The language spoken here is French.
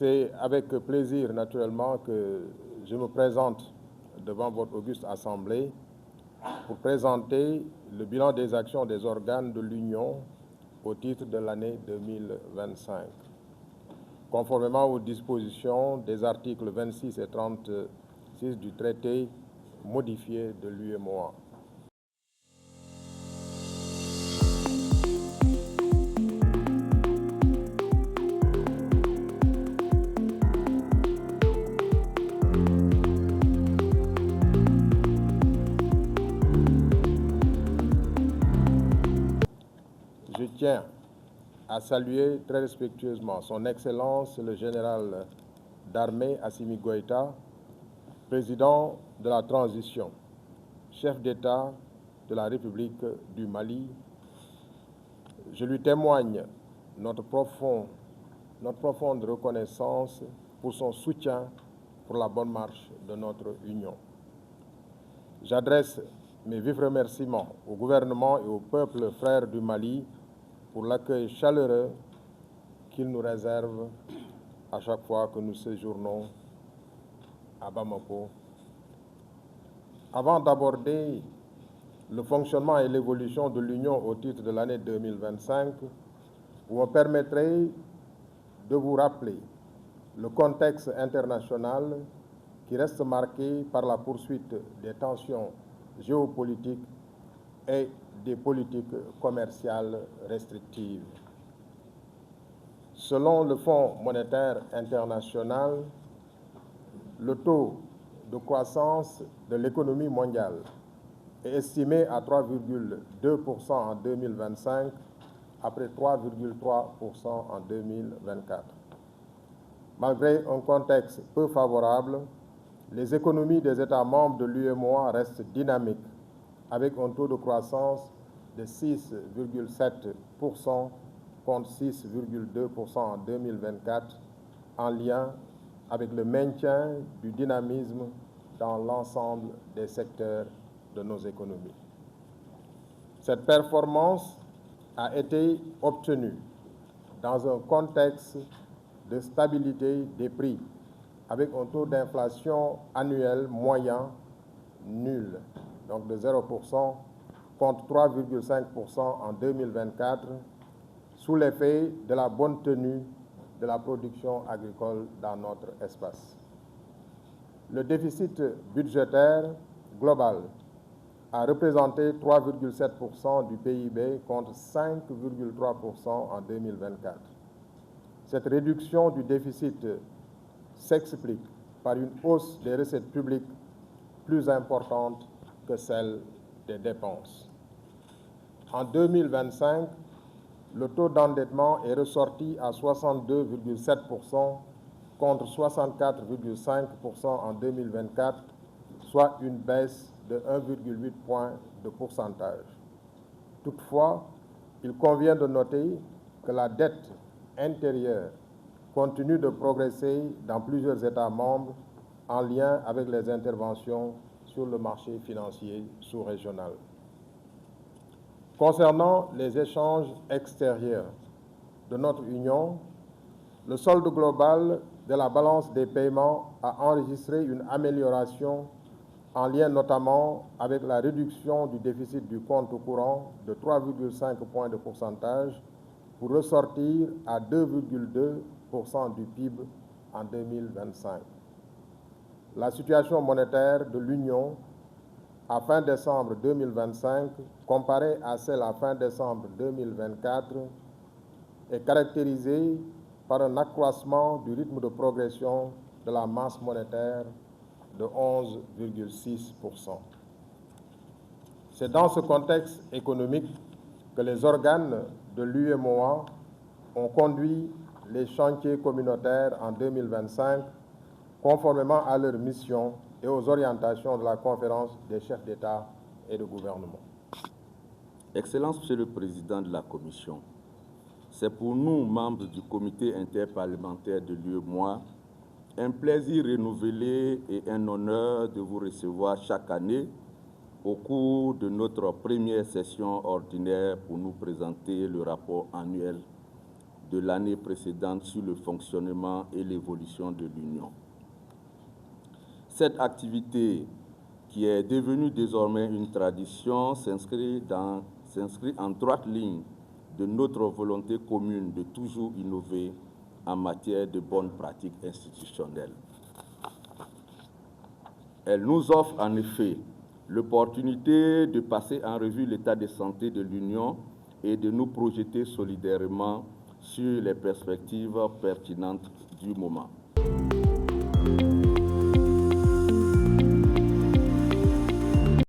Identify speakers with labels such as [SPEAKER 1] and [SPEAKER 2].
[SPEAKER 1] C'est avec plaisir, naturellement, que je me présente devant votre auguste Assemblée pour présenter le bilan des actions des organes de l'Union au titre de l'année 2025. Conformément aux dispositions des articles 26 et 36 du traité modifié de l'UEMOA. Je tiens à saluer très respectueusement son Excellence le général d'armée Assimi Goïta, président de la transition, chef d'État de la République du Mali. Je lui témoigne notre profonde reconnaissance pour son soutien pour la bonne marche de notre Union. J'adresse mes vifs remerciements au gouvernement et au peuple frère du Mali pour l'accueil chaleureux qu'il nous réserve à chaque fois que nous séjournons à Bamako. Avant d'aborder le fonctionnement et l'évolution de l'Union au titre de l'année 2025, vous me permettrez de vous rappeler le contexte international qui reste marqué par la poursuite des tensions géopolitiques et des politiques commerciales restrictives. Selon le Fonds monétaire international, le taux de croissance de l'économie mondiale est estimé à 3,2% en 2025, après 3,3% en 2024. Malgré un contexte peu favorable, les économies des États membres de l'UEMOA restent dynamiques, avec un taux de croissance de 6,7% contre 6,2% en 2024, en lien avec le maintien du dynamisme dans l'ensemble des secteurs de nos économies. Cette performance a été obtenue dans un contexte de stabilité des prix, avec un taux d'inflation annuel moyen nul, donc de 0%, contre 3,5% en 2024, sous l'effet de la bonne tenue de la production agricole dans notre espace. Le déficit budgétaire global a représenté 3,7% du PIB contre 5,3% en 2024. Cette réduction du déficit s'explique par une hausse des recettes publiques plus importante que celle des dépenses. En 2025, le taux d'endettement est ressorti à 62,7% contre 64,5% en 2024, soit une baisse de 1,8 point de pourcentage. Toutefois, il convient de noter que la dette intérieure continue de progresser dans plusieurs États membres en lien avec les interventions sur le marché financier sous-régional. Concernant les échanges extérieurs de notre Union, le solde global de la balance des paiements a enregistré une amélioration en lien notamment avec la réduction du déficit du compte courant de 3,5 points de pourcentage pour ressortir à 2,2% du PIB en 2025. La situation monétaire de l'Union à fin décembre 2025, comparée à celle à fin décembre 2024, est caractérisée par un accroissement du rythme de progression de la masse monétaire de 11,6%. C'est dans ce contexte économique que les organes de l'UEMOA ont conduit les chantiers communautaires en 2025, conformément à leur mission et aux orientations de la conférence des chefs d'État et de gouvernement.
[SPEAKER 2] Excellence, Monsieur le Président de la Commission, c'est pour nous, membres du comité interparlementaire de l'UEMOA, un plaisir renouvelé et un honneur de vous recevoir chaque année au cours de notre première session ordinaire pour nous présenter le rapport annuel de l'année précédente sur le fonctionnement et l'évolution de l'Union. Cette activité, qui est devenue désormais une tradition, s'inscrit en droite ligne de notre volonté commune de toujours innover en matière de bonnes pratiques institutionnelles. Elle nous offre en effet l'opportunité de passer en revue l'état de santé de l'Union et de nous projeter solidairement sur les perspectives pertinentes du moment.